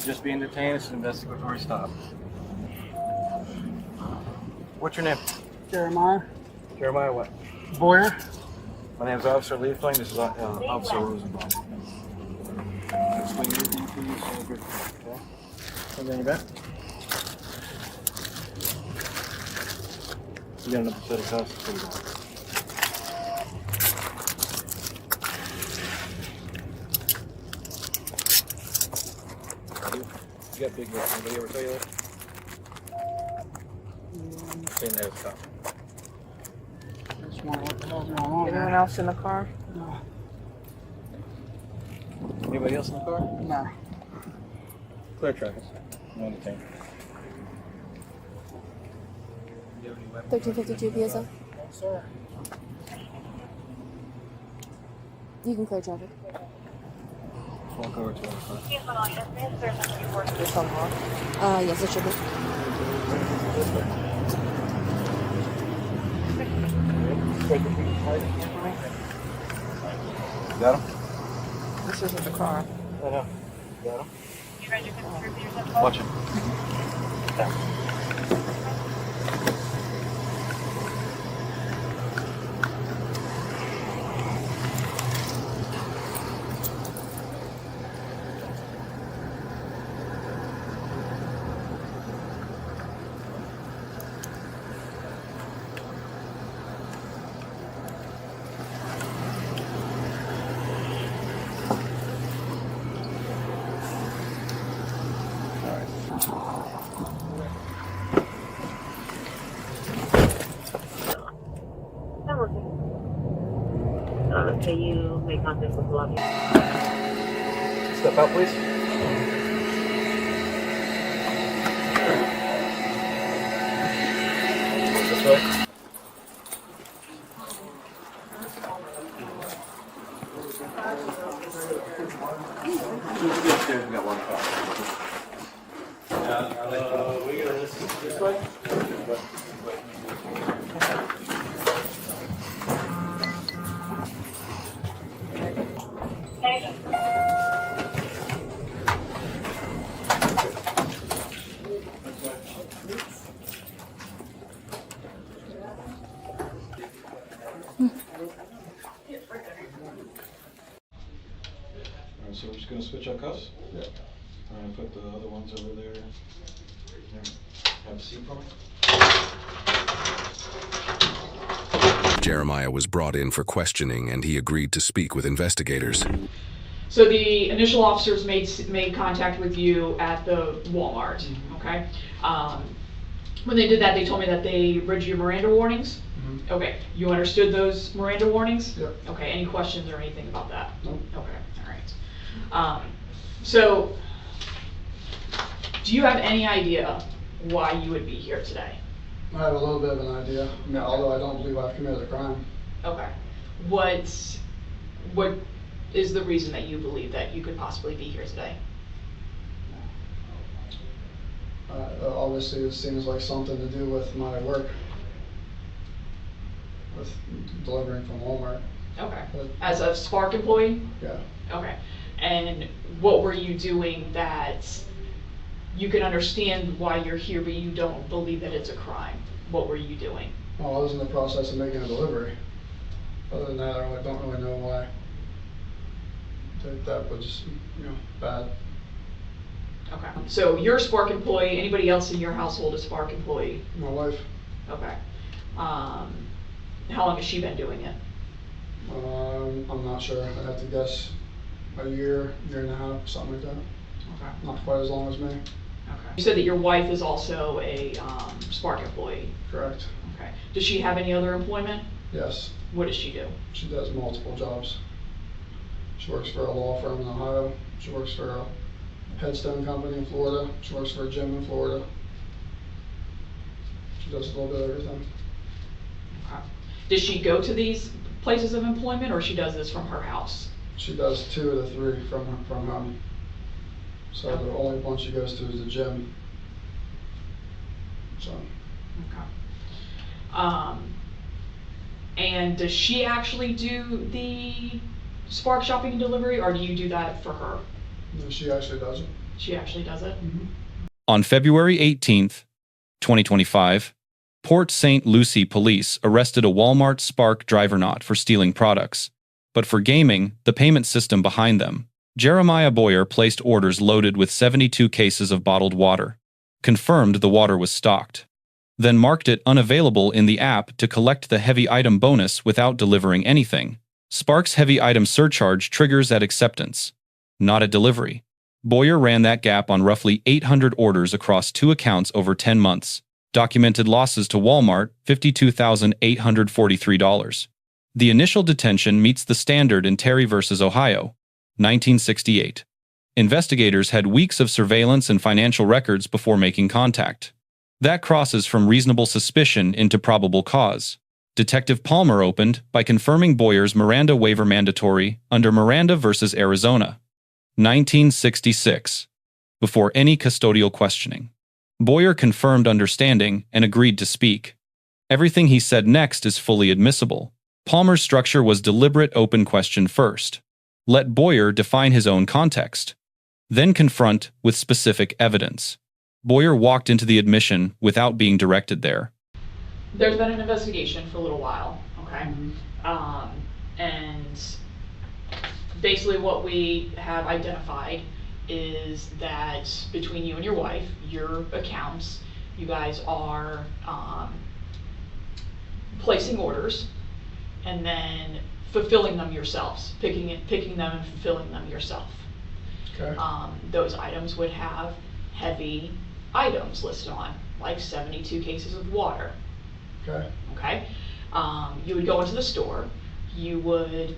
just being detained. It's an investigatory stop. What's your name? Jeremiah. Jeremiah what? Boyer. My name is Officer Liefling. This is Officer Rosenbaum. Explain everything, please. Okay. Something in your back? You got another set of cuffs? Put it on. You got big lips. Anybody ever tell you that? Saying that it's tough. Just wondering what the hell's going on. Anyone else in the car? No. Anybody else in the car? No. Clear traffic. No detained. 1352 PSO. Sir. You can clear traffic. Walk over to the car. There's something wrong. Yes, it should be. Got him? This isn't the car. I know. Got him? Watch him. Can you make contact with the lobby? Step out, please. This way. Upstairs, we got one car. We got this way. So we're just going to switch our cuffs? Yeah. Alright, put the other ones over there. Have a seat for me. Jeremiah was brought in for questioning and he agreed to speak with investigators. So the initial officers made contact with you at the Walmart, okay? When they did that, they told me that they read your Miranda warnings. Okay, you understood those Miranda warnings? Yep. Okay, any questions or anything about that? Nope. Okay, all right. So, do you have any idea why you would be here today? I have a little bit of an idea, although I don't believe I've committed a crime. Okay. What is the reason that you believe that you could possibly be here today? Obviously, it seems like something to do with my work, with delivering from Walmart. Okay. As a Spark employee? Yeah. Okay. And what were you doing that you can understand why you're here, but you don't believe that it's a crime? What were you doing? Well, I was in the process of making a delivery. Other than that, I don't really know why. That was, bad. Okay. So you're a Spark employee. Anybody else in your household a Spark employee? My wife. Okay. How long has she been doing it? I'm not sure. I'd have to guess a year and a half, something like that. Okay. Not quite as long as me. Okay. You said that your wife is also a Spark employee. Correct. Okay. Does she have any other employment? Yes. What does she do? She does multiple jobs. She works for a law firm in Ohio. She works for a headstone company in Florida. She works for a gym in Florida. She does a little bit of everything. Okay. Does she go to these places of employment, or she does this from her house? She does 2 of the 3 from home. So Okay. the only one she goes to is the gym. So. Okay. And does she actually do the Spark shopping and delivery, or do you do that for her? No, she actually does it. She actually does it? On February 18th, 2025, Port Saint Lucie police arrested a Walmart Spark driver for stealing products, but for gaming the payment system behind them. Jeremiah Boyer placed orders loaded with 72 cases of bottled water, confirmed the water was stocked, then marked it unavailable in the app to collect the heavy item bonus without delivering anything. Spark's heavy item surcharge triggers at acceptance, not at delivery. Boyer ran that gap on roughly 800 orders across 2 accounts over 10 months, documented losses to Walmart $52,843. The initial detention meets the standard in Terry v. Ohio, 1968. Investigators had weeks of surveillance and financial records before making contact. That crosses from reasonable suspicion into probable cause. Detective Palmer opened by confirming Boyer's Miranda waiver mandatory under Miranda v. Arizona, 1966, before any custodial questioning. Boyer confirmed understanding and agreed to speak. Everything he said next is fully admissible. Palmer's structure was deliberate open question first. Let Boyer define his own context, then confront with specific evidence. Boyer walked into the admission without being directed there. There's been an investigation for a little while, okay? And basically what we have identified is that between you and your wife, your accounts, you guys are placing orders and then fulfilling them yourselves, picking them and fulfilling them yourself. Okay. Those items would have heavy items listed on, like 72 cases of water. Okay. Okay. You would go into the store. You would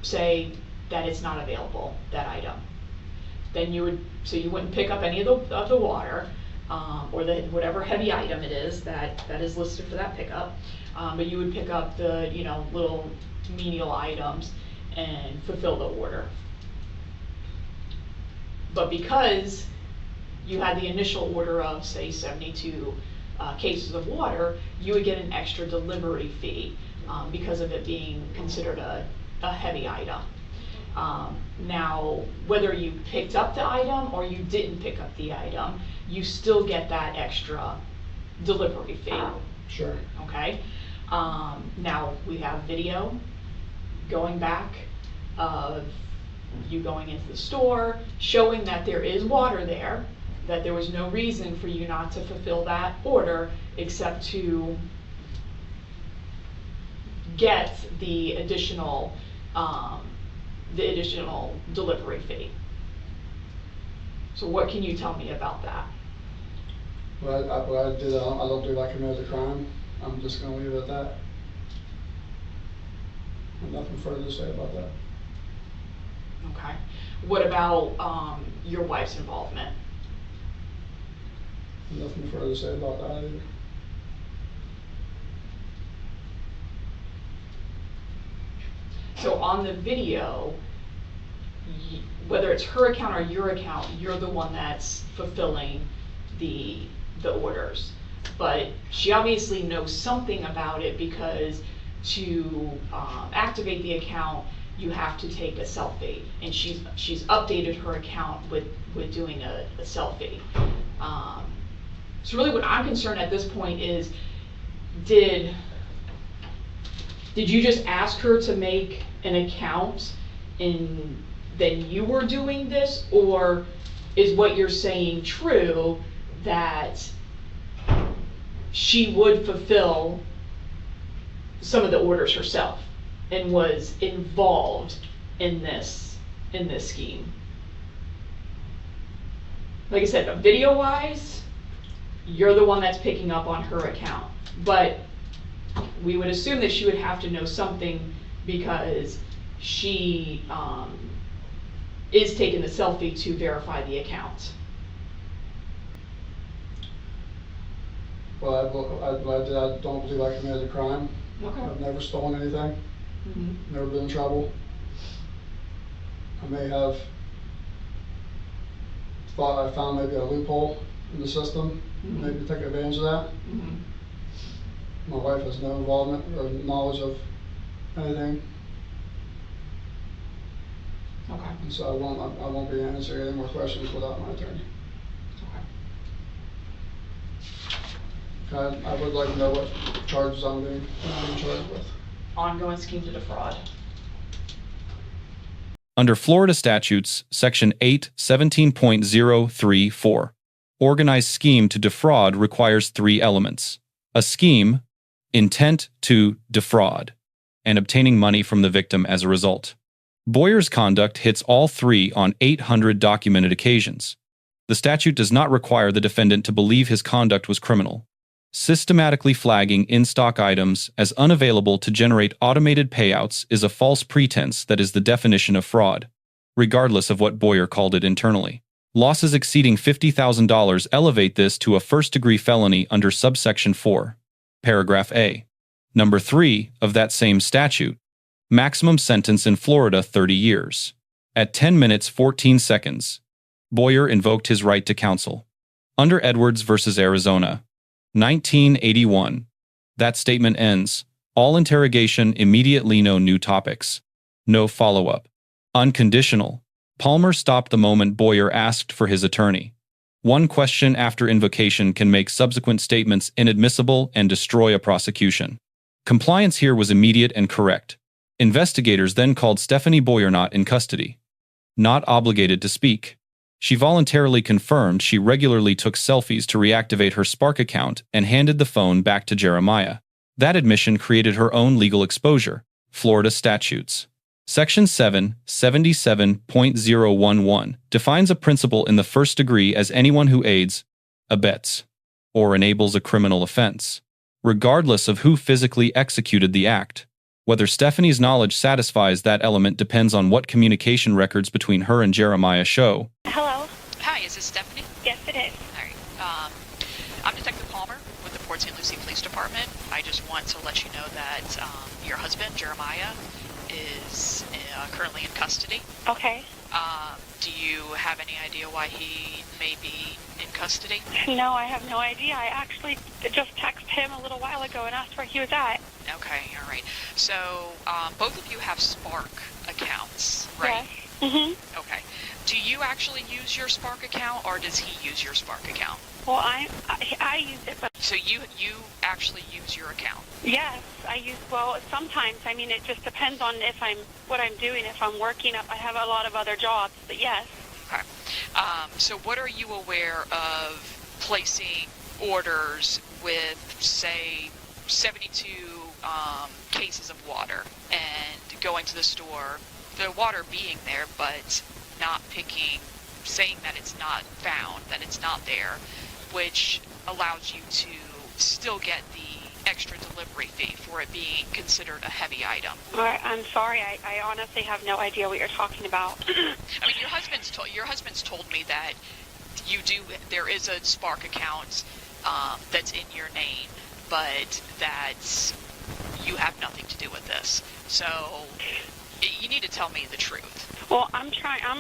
say that it's not available, that item. Then you wouldn't pick up any of the water or whatever heavy item it is that is listed for that pickup. But you would pick up the little menial items and fulfill the order. But because you had the initial order of, say, 72 cases of water, you would get an extra delivery fee because of it being considered a heavy item. Now, whether you picked up the item or you didn't pick up the item, you still get that extra delivery fee. Sure. Okay? Now, we have video going back of you going into the store, showing that there is water there, that there was no reason for you not to fulfill that order except to get the additional delivery fee. So what can you tell me about that? What I did, I don't believe I committed a crime. I'm just going to leave it at that. I have nothing further to say about that. Okay. What about your wife's involvement? Nothing further to say about that either. So on the video, whether it's her account or your account, you're the one that's fulfilling the orders. But she obviously knows something about it because to activate the account, you have to take a selfie, and she's updated her account with doing a selfie. So really what I'm concerned at this point is, did you just ask her to make an account and then you were doing this, or is what you're saying true, that she would fulfill some of the orders herself and was involved in this scheme? Like I said, video-wise, you're the one that's picking up on her account, but we would assume that she would have to know something because she is taking the selfie to verify the account. Well, I don't believe I committed a crime. Okay. I've never stolen anything. Mm-hmm. Never been in trouble. I may have thought I found maybe a loophole in the system, maybe take advantage of that. Mm-hmm. My wife has no involvement or knowledge of anything. Okay. And so I won't be answering any more questions without my attorney. I would like to know what charges I'm being charged with. Ongoing scheme to defraud. Under Florida Statutes, Section 8:17.034, organized scheme to defraud requires 3 elements: a scheme, intent to defraud, and obtaining money from the victim as a result. Boyer's conduct hits all 3 on 800 documented occasions. The statute does not require the defendant to believe his conduct was criminal. Systematically flagging in-stock items as unavailable to generate automated payouts is a false pretense that is the definition of fraud, regardless of what Boyer called it internally. Losses exceeding $50,000 elevate this to a first-degree felony under subsection 4, paragraph A. Number 3 of that same statute. Maximum sentence in Florida 30 years. At 10 minutes 14 seconds, Boyer invoked his right to counsel. Under Edwards v. Arizona, 1981, that statement ends. All interrogation immediately, no new topics. No follow-up. Unconditional. Palmer stopped the moment Boyer asked for his attorney. One question after invocation can make subsequent statements inadmissible and destroy a prosecution. Compliance here was immediate and correct. Investigators then called Stephanie Boyer not in custody. Not obligated to speak. She voluntarily confirmed she regularly took selfies to reactivate her Spark account and handed the phone back to Jeremiah. That admission created her own legal exposure. Florida Statutes. Section 777.011 defines a principal in the first degree as anyone who aids, abets, or enables a criminal offense, regardless of who physically executed the act. Whether Stephanie's knowledge satisfies that element depends on what communication records between her and Jeremiah show. Hello. Hi, is this Stephanie? Yes, it is. All right. I'm Detective Palmer with the Port Saint Lucie Police Department. I just want to let you know that your husband, Jeremiah, is currently in custody. Okay. Do you have any idea why he may be in custody? No, I have no idea. I actually just texted him a little while ago and asked where he was at. Okay, all right. So, both of you have Spark accounts, right? Yes. Mm-hmm. Okay. Do you actually use your Spark account, or does he use your Spark account? Well, I use it, but... So you actually use your account? Yes, I use, well, sometimes. I mean, it just depends on what I'm doing. If I'm working up, I have a lot of other jobs, but yes. Okay. So what are you aware of placing orders with, say, 72 cases of water and going to the store, the water being there, but not picking, saying that it's not found, that it's not there, which allows you to still get the extra delivery fee for it being considered a heavy item. All right, I'm sorry. I honestly have no idea what you're talking about. I mean, your husband's told me that there is a Spark account that's in your name, but that you have nothing to do with this. So you need to tell me the truth. Well, I'm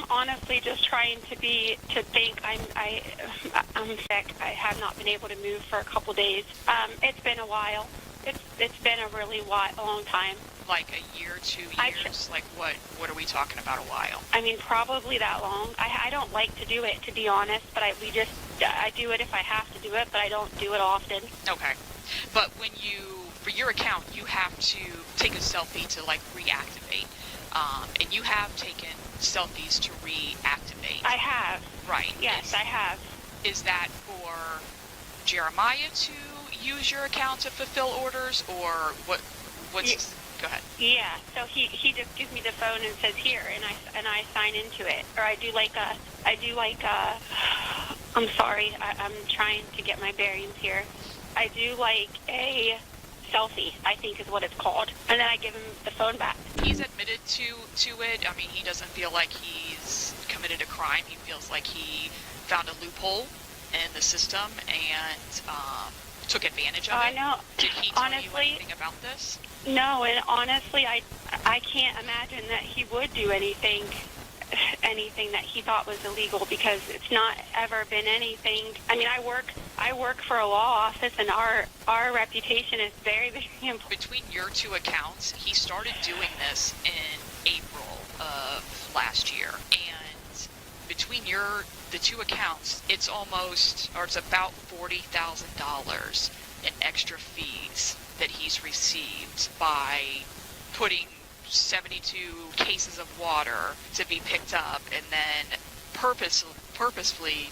honestly just trying to think. I'm sick. I have not been able to move for a couple days. It's been a while. It's been a really long time. Like a year, 2 years? Like what are we talking about a while? I mean, probably that long. I don't like to do it, to be honest, but I do it if I have to do it, but I don't do it often. Okay. But for your account, you have to take a selfie to reactivate. And you have taken selfies to reactivate. I have. Right. Yes, I have. Is that for Jeremiah to use your account to fulfill orders, or what's... Go ahead. Yeah, so he just gives me the phone and says here, and I sign into it. Or I do I'm sorry, I'm trying to get my bearings here. I do a selfie, I think is what it's called. And then I give him the phone back. He's admitted to it. I mean, he doesn't feel like he's committed a crime. He feels like he found a loophole in the system and took advantage of it. I know. Did he tell you anything about this? No, and honestly, I can't imagine that he would do anything that he thought was illegal, because it's not ever been anything. I mean, I work for a law office, and our reputation is very, very important. Between your two accounts, he started doing this in April of last year. And between the two accounts, it's about $40,000 in extra fees that he's received by putting 72 cases of water to be picked up and then purposefully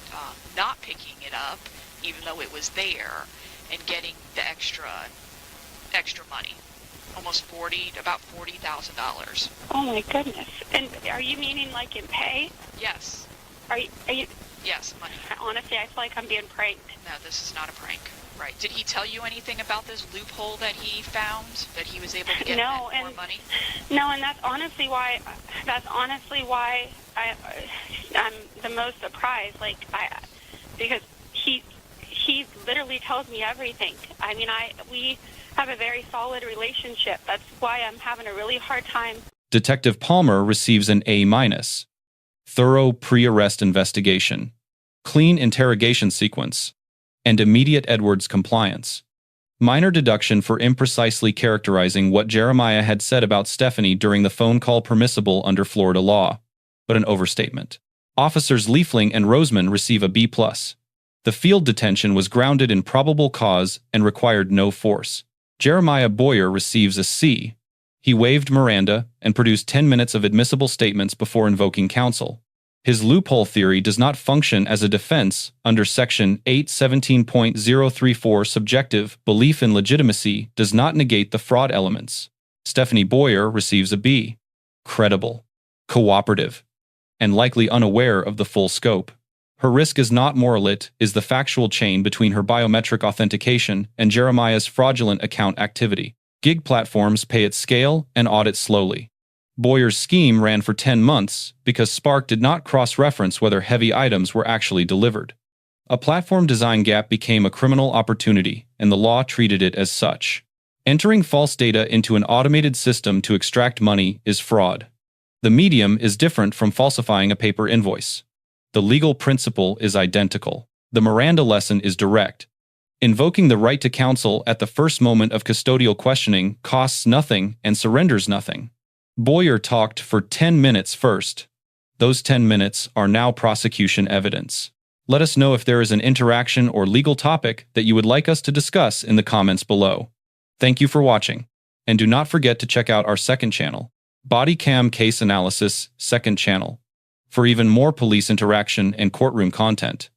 not picking it up, even though it was there, and getting the extra money. About $40,000. Oh my goodness. And are you meaning like in pay? Yes. Are you? Yes, money. Honestly, I feel like I'm being pranked. No, this is not a prank. Right. Did he tell you anything about this loophole that he found, that he was able to get more money? No, and that's honestly why I'm the most surprised. Because he literally tells me everything. I mean, we have a very solid relationship. That's why I'm having a really hard time. Detective Palmer receives an A-. Thorough pre-arrest investigation, clean interrogation sequence, and immediate Edwards compliance. Minor deduction for imprecisely characterizing what Jeremiah had said about Stephanie during the phone call permissible under Florida law, but an overstatement. Officers Liefling and Roseman receive a B+. The field detention was grounded in probable cause and required no force. Jeremiah Boyer receives a C. He waived Miranda and produced 10 minutes of admissible statements before invoking counsel. His loophole theory does not function as a defense under Section 817.034. Subjective belief in legitimacy does not negate the fraud elements. Stephanie Boyer receives a B. Credible, cooperative, and likely unaware of the full scope. Her risk is not moral. It is the factual chain between her biometric authentication and Jeremiah's fraudulent account activity. Gig platforms pay at scale and audit slowly. Boyer's scheme ran for 10 months because Spark did not cross-reference whether heavy items were actually delivered. A platform design gap became a criminal opportunity, and the law treated it as such. Entering false data into an automated system to extract money is fraud. The medium is different from falsifying a paper invoice. The legal principle is identical. The Miranda lesson is direct. Invoking the right to counsel at the first moment of custodial questioning costs nothing and surrenders nothing. Boyer talked for 10 minutes first. Those 10 minutes are now prosecution evidence. Let us know if there is an interaction or legal topic that you would like us to discuss in the comments below. Thank you for watching, and do not forget to check out our second channel, Bodycam Case Analysis, second channel, for even more police interaction and courtroom content.